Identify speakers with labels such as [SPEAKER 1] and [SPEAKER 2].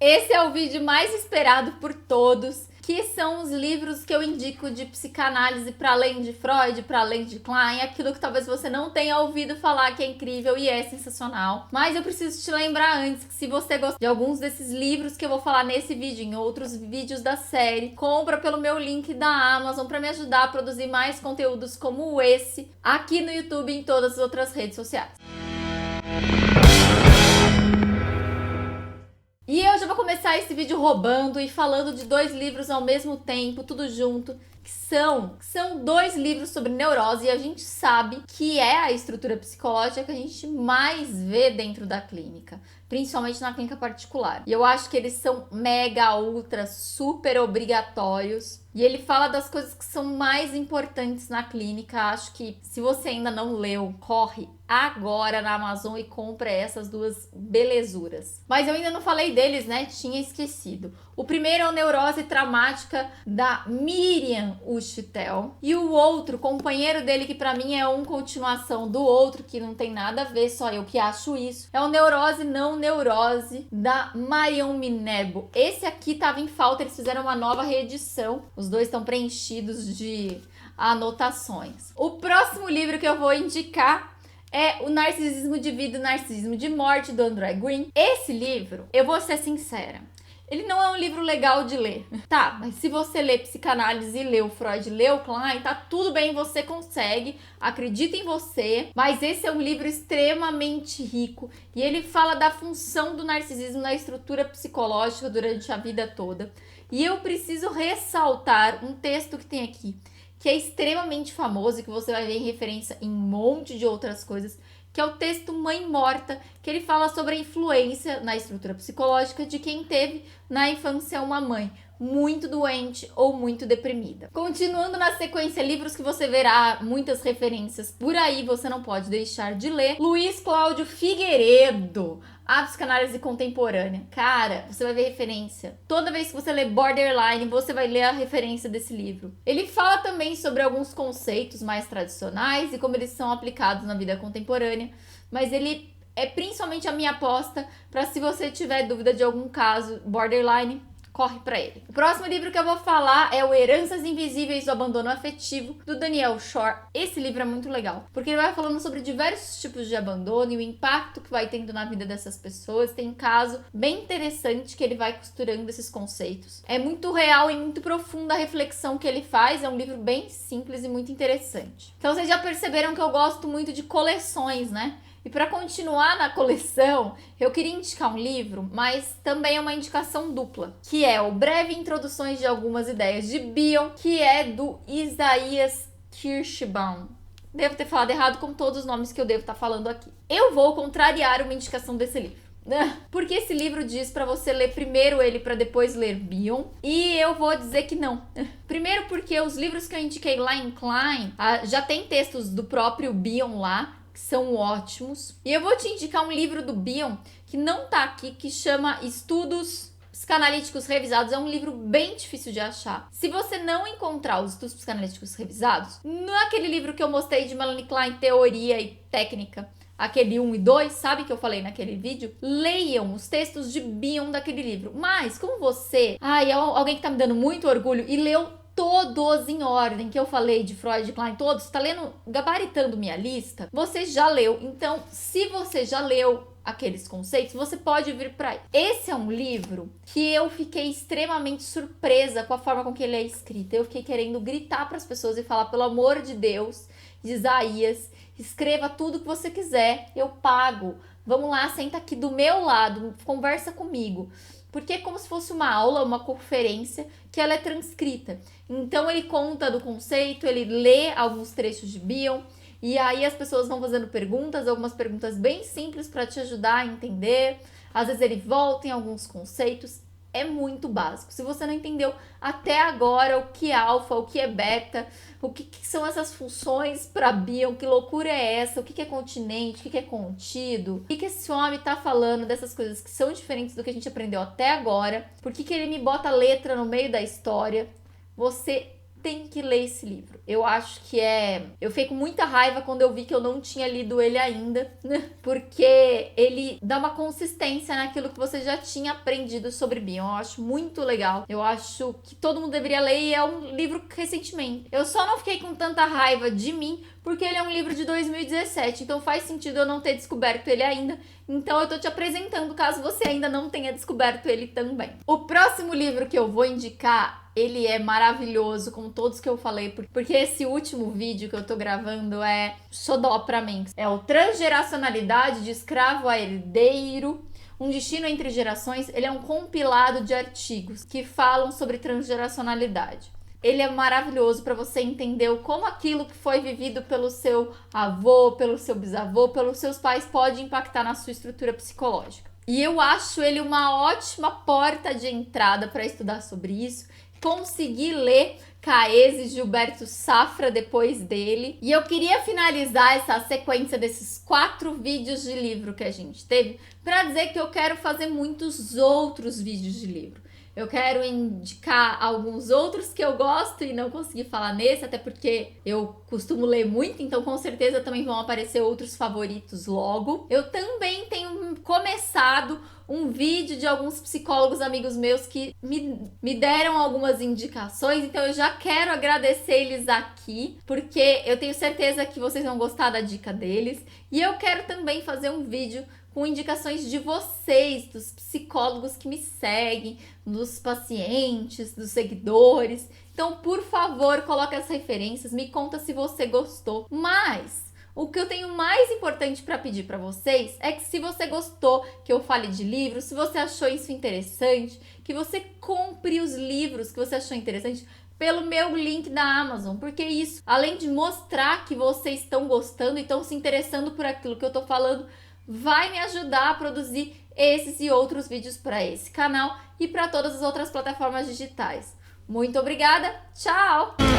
[SPEAKER 1] Esse é o vídeo mais esperado por todos, que são os livros que eu indico de psicanálise para além de Freud, para além de Klein, aquilo que talvez você não tenha ouvido falar que é incrível e é sensacional. Mas eu preciso te lembrar antes que se você gostar de alguns desses livros que eu vou falar nesse vídeo, em outros vídeos da série, compra pelo meu link da Amazon para me ajudar a produzir mais conteúdos como esse aqui no YouTube e em todas as outras redes sociais. E eu já vou começar esse vídeo roubando e falando de dois livros ao mesmo tempo, tudo junto, que são dois livros sobre neurose e a gente sabe que é a estrutura psicológica que a gente mais vê dentro da clínica, principalmente na clínica particular. E eu acho que eles são mega, ultra, super obrigatórios. E ele fala das coisas que são mais importantes na clínica. Acho que se você ainda não leu, corre agora na Amazon e compra essas duas belezuras. Mas eu ainda não falei deles, né? Tinha esquecido. O primeiro é o Neurose Traumática, da Miriam Uchtel. E o outro, companheiro dele, que pra mim é uma continuação do outro, que não tem nada a ver, só eu que acho isso, é o Neurose Não Neurose, da Marion Minebo. Esse aqui tava em falta, eles fizeram uma nova reedição. Os dois estão preenchidos de anotações. O próximo livro que eu vou indicar é o Narcisismo de Vida e Narcisismo de Morte, do André Green. Esse livro, eu vou ser sincera, ele não é um livro legal de ler. Tá, mas se você lê psicanálise, leu Freud, leu Klein, tá tudo bem, você consegue, acredita em você. Mas esse é um livro extremamente rico e ele fala da função do narcisismo na estrutura psicológica durante a vida toda. E eu preciso ressaltar um texto que tem aqui, que é extremamente famoso e que você vai ver em referência em um monte de outras coisas, que é o texto Mãe Morta, que ele fala sobre a influência na estrutura psicológica de quem teve na infância uma mãe muito doente ou muito deprimida. Continuando na sequência, livros que você verá muitas referências por aí, você não pode deixar de ler. Luiz Cláudio Figueiredo, A Psicanálise Contemporânea. Cara, você vai ver referência. Toda vez que você lê Borderline, você vai ler a referência desse livro. Ele fala também sobre alguns conceitos mais tradicionais e como eles são aplicados na vida contemporânea, mas ele é principalmente a minha aposta para, se você tiver dúvida de algum caso borderline, corre para ele. O próximo livro que eu vou falar é o Heranças Invisíveis do Abandono Afetivo, do Daniel Shore. Esse livro é muito legal, porque ele vai falando sobre diversos tipos de abandono e o impacto que vai tendo na vida dessas pessoas. Tem um caso bem interessante que ele vai costurando esses conceitos. É muito real e muito profunda a reflexão que ele faz. É um livro bem simples e muito interessante. Então vocês já perceberam que eu gosto muito de coleções, né? E para continuar na coleção, eu queria indicar um livro, mas também é uma indicação dupla, que é o Breve Introduções de Algumas Ideias de Bion, que é do Isaias Kirschbaum. Devo ter falado errado, como todos os nomes que eu devo estar falando aqui. Eu vou contrariar uma indicação desse livro, porque esse livro diz para você ler primeiro ele para depois ler Bion, e eu vou dizer que não. Primeiro porque os livros que eu indiquei lá em Klein já tem textos do próprio Bion lá, são ótimos. E eu vou te indicar um livro do Bion que não tá aqui, que chama Estudos Psicanalíticos Revisados. É um livro bem difícil de achar. Se você não encontrar os estudos psicanalíticos revisados, naquele livro que eu mostrei de Melanie Klein, Teoria e Técnica, aquele 1 e 2, sabe que eu falei naquele vídeo? Leiam os textos de Bion daquele livro. Mas, como você, é alguém que tá me dando muito orgulho e leu todos em ordem, que eu falei de Freud, Klein, todos, tá lendo, gabaritando minha lista, você já leu. Então, se você já leu aqueles conceitos, você pode vir para aí. Esse é um livro que eu fiquei extremamente surpresa com a forma com que ele é escrito. Eu fiquei querendo gritar para as pessoas e falar, pelo amor de Deus, de Isaías, escreva tudo que você quiser, eu pago. Vamos lá, senta aqui do meu lado, conversa comigo. Porque é como se fosse uma aula, uma conferência, que ela é transcrita. Então ele conta do conceito, ele lê alguns trechos de Bion, e aí as pessoas vão fazendo perguntas, algumas perguntas bem simples para te ajudar a entender. Às vezes ele volta em alguns conceitos. É muito básico. Se você não entendeu até agora o que é alfa, o que é beta, o que são essas funções para Bion, que loucura é essa, o que é continente, o que é contido, o que esse homem tá falando dessas coisas que são diferentes do que a gente aprendeu até agora, por que ele me bota letra no meio da história, você tem que ler esse livro. Eu acho que eu fiquei com muita raiva quando eu vi que eu não tinha lido ele ainda, né? Porque ele dá uma consistência naquilo que você já tinha aprendido sobre Bion. Eu acho muito legal. Eu acho que todo mundo deveria ler e é um livro recentemente. Eu só não fiquei com tanta raiva de mim porque ele é um livro de 2017, então faz sentido eu não ter descoberto ele ainda. Então eu tô te apresentando caso você ainda não tenha descoberto ele também. O próximo livro que eu vou indicar, ele é maravilhoso, como todos que eu falei, porque esse último vídeo que eu tô gravando é xodó pra mim. É o Transgeracionalidade de Escravo a Herdeiro, um Destino entre Gerações. Ele é um compilado de artigos que falam sobre transgeracionalidade. Ele é maravilhoso para você entender como aquilo que foi vivido pelo seu avô, pelo seu bisavô, pelos seus pais pode impactar na sua estrutura psicológica. E eu acho ele uma ótima porta de entrada para estudar sobre isso. Consegui ler Caese e Gilberto Safra depois dele. E eu queria finalizar essa sequência desses 4 vídeos de livro que a gente teve para dizer que eu quero fazer muitos outros vídeos de livro. Eu quero indicar alguns outros que eu gosto e não consegui falar nesse, até porque eu costumo ler muito, então com certeza também vão aparecer outros favoritos logo. Eu também tenho começado um vídeo de alguns psicólogos amigos meus que me deram algumas indicações, então eu já quero agradecer eles aqui, porque eu tenho certeza que vocês vão gostar da dica deles. E eu quero também fazer um vídeo com indicações de vocês, dos psicólogos que me seguem, dos pacientes, dos seguidores. Então, por favor, coloque as referências, me conta se você gostou. Mas o que eu tenho mais importante para pedir para vocês é que se você gostou que eu fale de livros, se você achou isso interessante, que você compre os livros que você achou interessante pelo meu link da Amazon, porque isso, além de mostrar que vocês estão gostando e estão se interessando por aquilo que eu tô falando, vai me ajudar a produzir esses e outros vídeos para esse canal e para todas as outras plataformas digitais. Muito obrigada, tchau!